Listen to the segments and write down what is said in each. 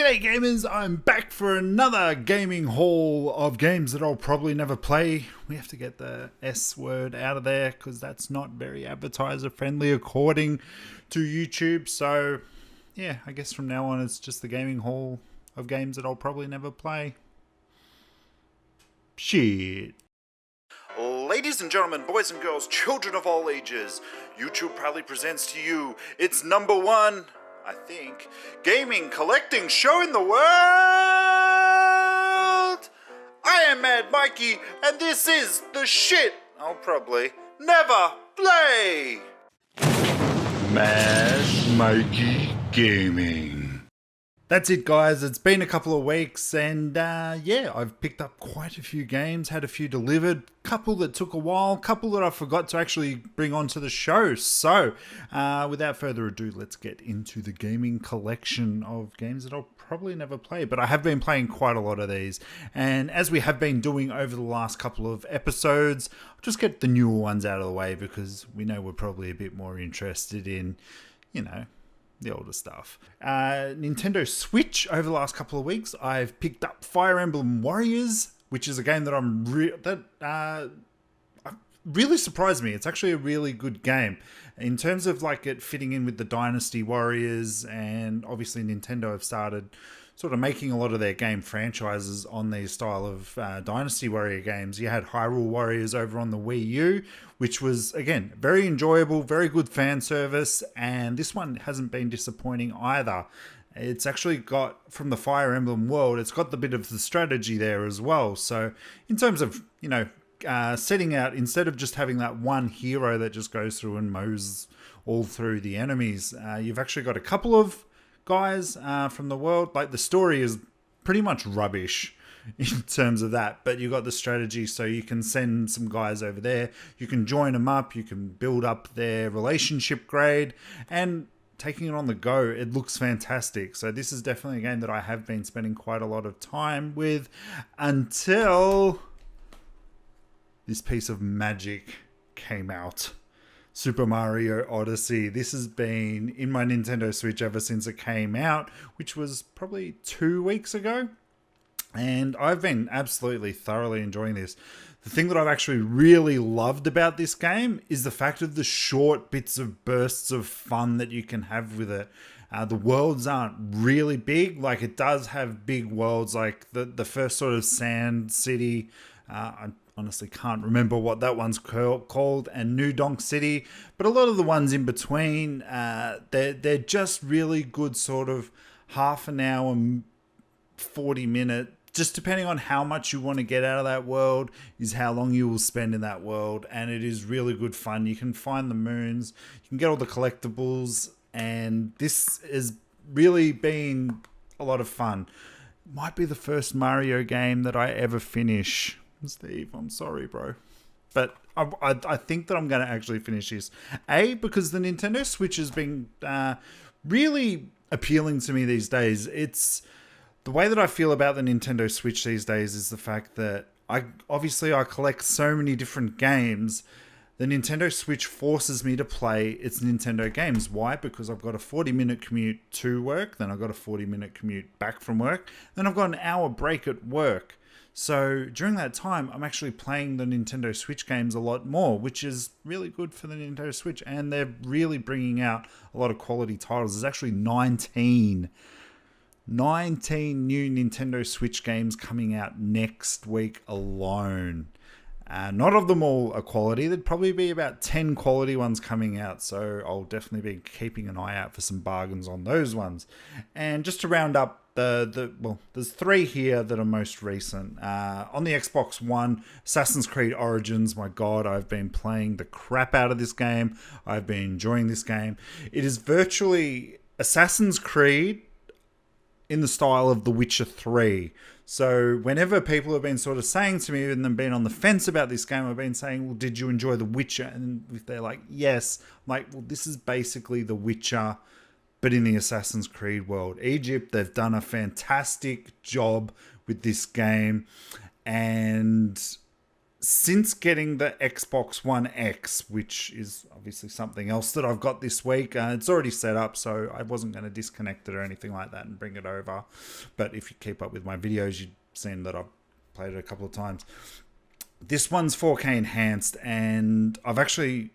G'day gamers, I'm back for another gaming haul of games that I'll probably never play. We have to get the S word out of there because that's not very advertiser friendly according to YouTube. So yeah, I guess from now on it's just the gaming haul of games that I'll probably never play. Shit. Ladies and gentlemen, boys and girls, children of all ages, YouTube proudly presents to you its #1, I think, gaming collecting show in the world! I am Mad Mikey, and this is the shit I'll probably never play! Mad Mikey Gaming. That's it, guys. It's been a couple of weeks, and yeah, I've picked up quite a few games, had a few delivered, couple that took a while, couple that I forgot to actually bring onto the show. So, without further ado, let's get into the gaming collection of games that I'll probably never play, but I have been playing quite a lot of these. And as we have been doing over the last couple of episodes, I'll just get the newer ones out of the way because we know we're probably a bit more interested in, you know, the older stuff. Nintendo Switch, over the last couple of weeks, I've picked up Fire Emblem Warriors, which is a game that really surprised me. It's actually a really good game in terms of like it fitting in with the Dynasty Warriors, and obviously Nintendo have started sort of making a lot of their game franchises on these style of Dynasty Warrior games. You had Hyrule Warriors over on the Wii U, which was, again, very enjoyable, very good fan service, and this one hasn't been disappointing either. It's actually got, from the Fire Emblem world, it's got the bit of the strategy there as well. So in terms of, you know, setting out, instead of just having that one hero that just goes through and mows all through the enemies, you've actually got a couple of guys from the world. Like, the story is pretty much rubbish in terms of that, but you got the strategy, so you can send some guys over there, you can join them up, you can build up their relationship grade, and taking it on the go, it looks fantastic. So this is definitely a game that I have been spending quite a lot of time with until this piece of magic came out. Super Mario Odyssey. This has been in my Nintendo Switch ever since it came out, which was probably 2 weeks ago. And I've been absolutely thoroughly enjoying this. The thing that I've actually really loved about this game is the fact of the short bits of bursts of fun that you can have with it. The worlds aren't really big. Like, it does have big worlds, like the first sort of Sand City. I honestly can't remember what that one's called, and New Donk City. But a lot of the ones in between, they're just really good sort of half an hour, 40-minute, just depending on how much you want to get out of that world is how long you will spend in that world. And it is really good fun. You can find the moons, you can get all the collectibles, and this has really been a lot of fun. Might be the first Mario game that I ever finish. Steve, I'm sorry, bro. But I think that I'm going to actually finish this. Because the Nintendo Switch has been really appealing to me these days. It's the way that I feel about the Nintendo Switch these days is the fact that I collect so many different games. The Nintendo Switch forces me to play its Nintendo games. Why? Because I've got a 40-minute commute to work, then I've got a 40-minute commute back from work, then I've got an hour break at work. So during that time, I'm actually playing the Nintendo Switch games a lot more, which is really good for the Nintendo Switch. And they're really bringing out a lot of quality titles. There's actually 19 new Nintendo Switch games coming out next week alone. Not of them all are quality. There'd probably be about 10 quality ones coming out. So I'll definitely be keeping an eye out for some bargains on those ones. And just to round up, there's 3 here that are most recent. On the Xbox One, Assassin's Creed Origins. My God, I've been playing the crap out of this game. I've been enjoying this game. It is virtually Assassin's Creed in the style of The Witcher 3. So whenever people have been sort of saying to me and then been on the fence about this game, I've been saying, well, did you enjoy The Witcher? And if they're like, yes, I'm like, well, this is basically The Witcher, but in the Assassin's Creed world. Egypt, they've done a fantastic job with this game. And since getting the Xbox One X, which is obviously something else that I've got this week, it's already set up, so I wasn't going to disconnect it or anything like that and bring it over. But if you keep up with my videos, you've seen that I've played it a couple of times. This one's 4K enhanced, and I've actually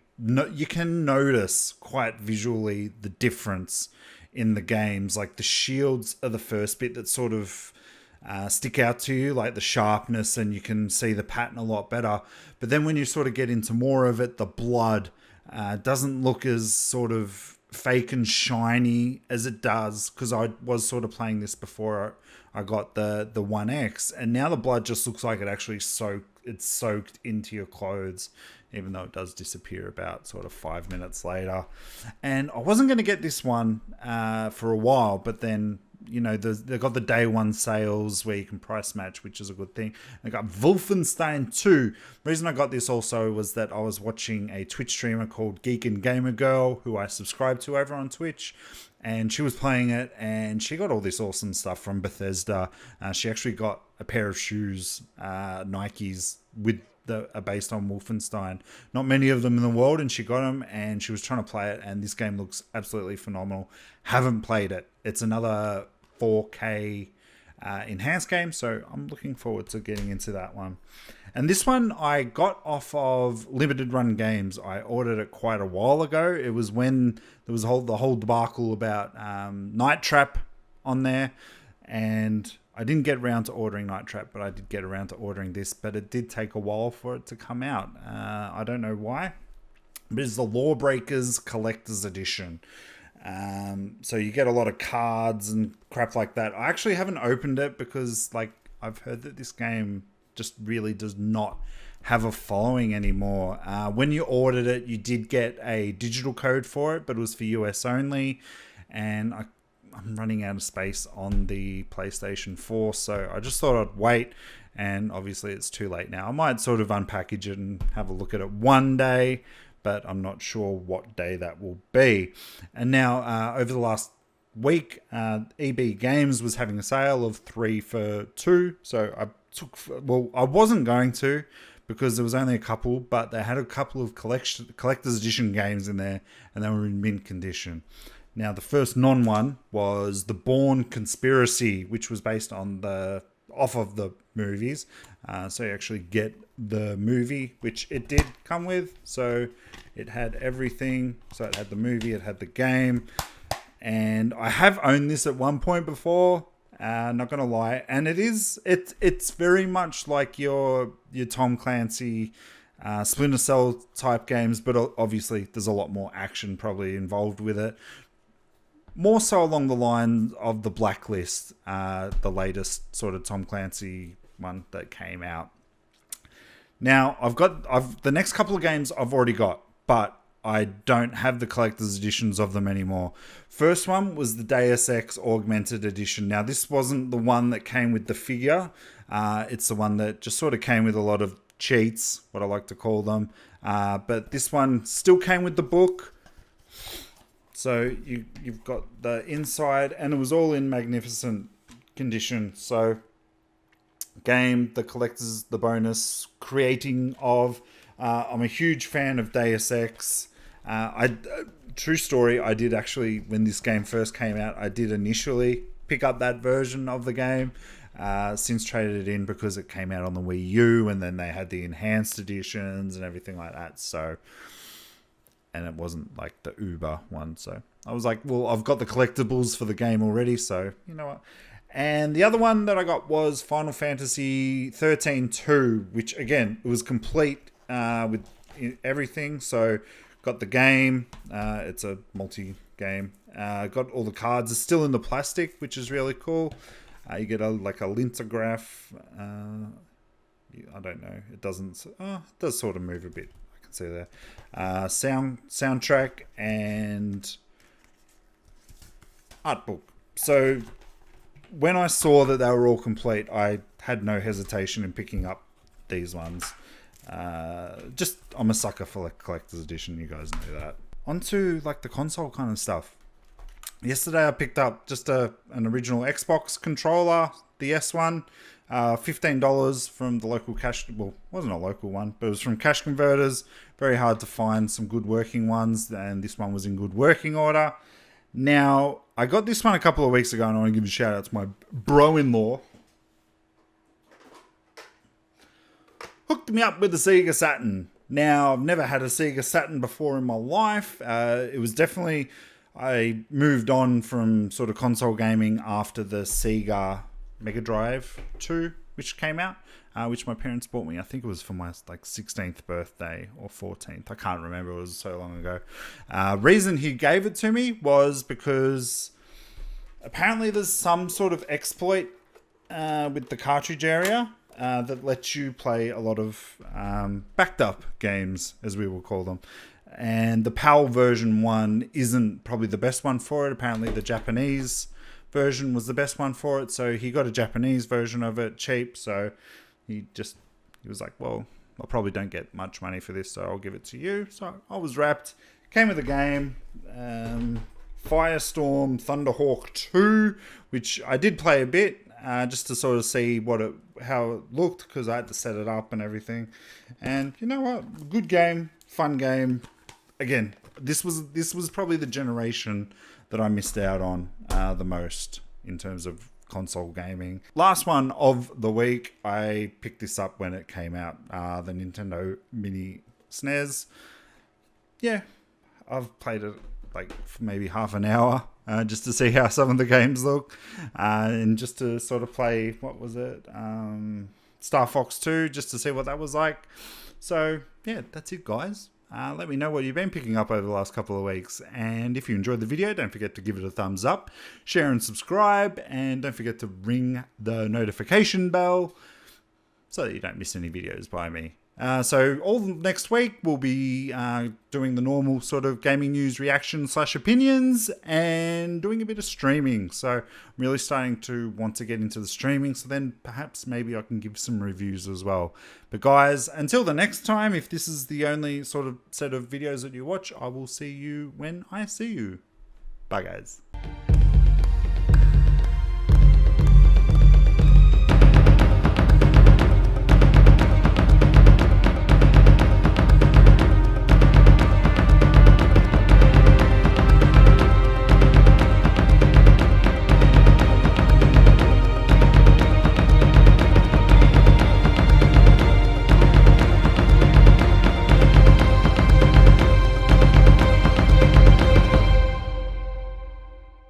you can notice quite visually the difference in the games. Like the shields are the first bit that sort of stick out to you, like the sharpness, and you can see the pattern a lot better. But then when you sort of get into more of it, the blood doesn't look as sort of fake and shiny as it does, because I was sort of playing this before I got the One X, and now the blood just looks like it actually soaked into your clothes, even though it does disappear about sort of 5 minutes later. And I wasn't going to get this one for a while, but then, you know, they've got the day one sales where you can price match, which is a good thing. I got Wolfenstein 2. The reason I got this also was that I was watching a Twitch streamer called Geek and Gamer Girl, who I subscribe to over on Twitch, and she was playing it, and she got all this awesome stuff from Bethesda. She actually got a pair of shoes, Nikes, with are based on Wolfenstein. Not many of them in the world, and she got them, and she was trying to play it, and this game looks absolutely phenomenal. Haven't played it. It's another 4K enhanced game, so I'm looking forward to getting into that one. And this one I got off of Limited Run Games. I ordered it quite a while ago. It was when there was the whole debacle about Night Trap on there, and I didn't get around to ordering Night Trap, but I did get around to ordering this, but it did take a while for it to come out. I don't know why, but it's the Lawbreakers Collector's Edition. So you get a lot of cards and crap like that. I actually haven't opened it because, like, I've heard that this game just really does not have a following anymore. When you ordered it, you did get a digital code for it, but it was for US only, and I'm running out of space on the PlayStation 4, so I just thought I'd wait, and obviously it's too late now. I might sort of unpackage it and have a look at it one day, but I'm not sure what day that will be. And now, over the last week, EB Games was having a sale of 3 for 2, so I wasn't going to, because there was only a couple, but they had a couple of collector's edition games in there, and they were in mint condition. Now, the first non-one was the Bourne Conspiracy, which was based on off of the movies. So you actually get the movie, which it did come with. So it had everything. So it had the movie, it had the game. And I have owned this at one point before, not going to lie. And it's very much like your Tom Clancy Splinter Cell type games, but obviously there's a lot more action probably involved with it. More so along the line of the Blacklist, the latest sort of Tom Clancy one that came out. Now, the next couple of games I've already got, but I don't have the collector's editions of them anymore. First one was the Deus Ex Augmented Edition. Now, this wasn't the one that came with the figure. It's the one that just sort of came with a lot of cheats, what I like to call them. But this one still came with the book. So you've got the inside, and it was all in magnificent condition. So game, the collectors, the bonus, creating of. I'm a huge fan of Deus Ex. True story, I did actually, when this game first came out, I did initially pick up that version of the game. Since traded it in because it came out on the Wii U, and then they had the enhanced editions and everything like that. So... and it wasn't like the Uber one. So I was like, well, I've got the collectibles for the game already, so you know what. And the other one that I got was Final Fantasy 13-2, which again, it was complete with everything. So got the game. It's a multi-game. Got all the cards. It's still in the plastic, which is really cool. You get a lithograph. I don't know. It doesn't... it does sort of move a bit. See there, soundtrack and art book. So when I saw that they were all complete, I had no hesitation in picking up these ones. I'm a sucker for collector's edition. You guys know that. Onto like the console kind of stuff. Yesterday I picked up just an original Xbox controller, the S1. $15 from the local cash, well, it wasn't a local one, but it was from Cash Converters. Very hard to find some good working ones, and this one was in good working order. Now, I got this one a couple of weeks ago, and I want to give a shout out to my bro-in-law. Hooked me up with the Sega Saturn. Now, I've never had a Sega Saturn before in my life. It was definitely, I moved on from sort of console gaming after the Sega Mega Drive 2, which came out, which my parents bought me. I think it was for my 16th birthday or 14th. I can't remember. It was so long ago. Reason he gave it to me was because apparently there's some sort of exploit with the cartridge area that lets you play a lot of backed up games, as we will call them. And the PAL version 1 isn't probably the best one for it. Apparently the Japanese version was the best one for it, so he got a Japanese version of it cheap. So he was like, well, I probably don't get much money for this, so I'll give it to you. So I was wrapped. Came with a game, Firestorm Thunderhawk 2, which I did play a bit, just to sort of see how it looked, because I had to set it up and everything. And you know what, good game, fun game. Again, this was probably the generation that I missed out on the most in terms of console gaming. Last one of the week, I picked this up when it came out, the Nintendo Mini SNES. Yeah, I've played it for maybe half an hour just to see how some of the games look, and just to sort of play, what was it, Star Fox 2, just to see what that was like. So yeah, that's it, guys. Let me know what you've been picking up over the last couple of weeks. And if you enjoyed the video, don't forget to give it a thumbs up, share and subscribe, and don't forget to ring the notification bell so that you don't miss any videos by me. So all next week we'll be doing the normal sort of gaming news reaction / opinions, and doing a bit of streaming. So I'm really starting to want to get into the streaming, so then perhaps maybe I can give some reviews as well. But guys, until the next time, if this is the only sort of set of videos that you watch, I will see you when I see you. Bye guys.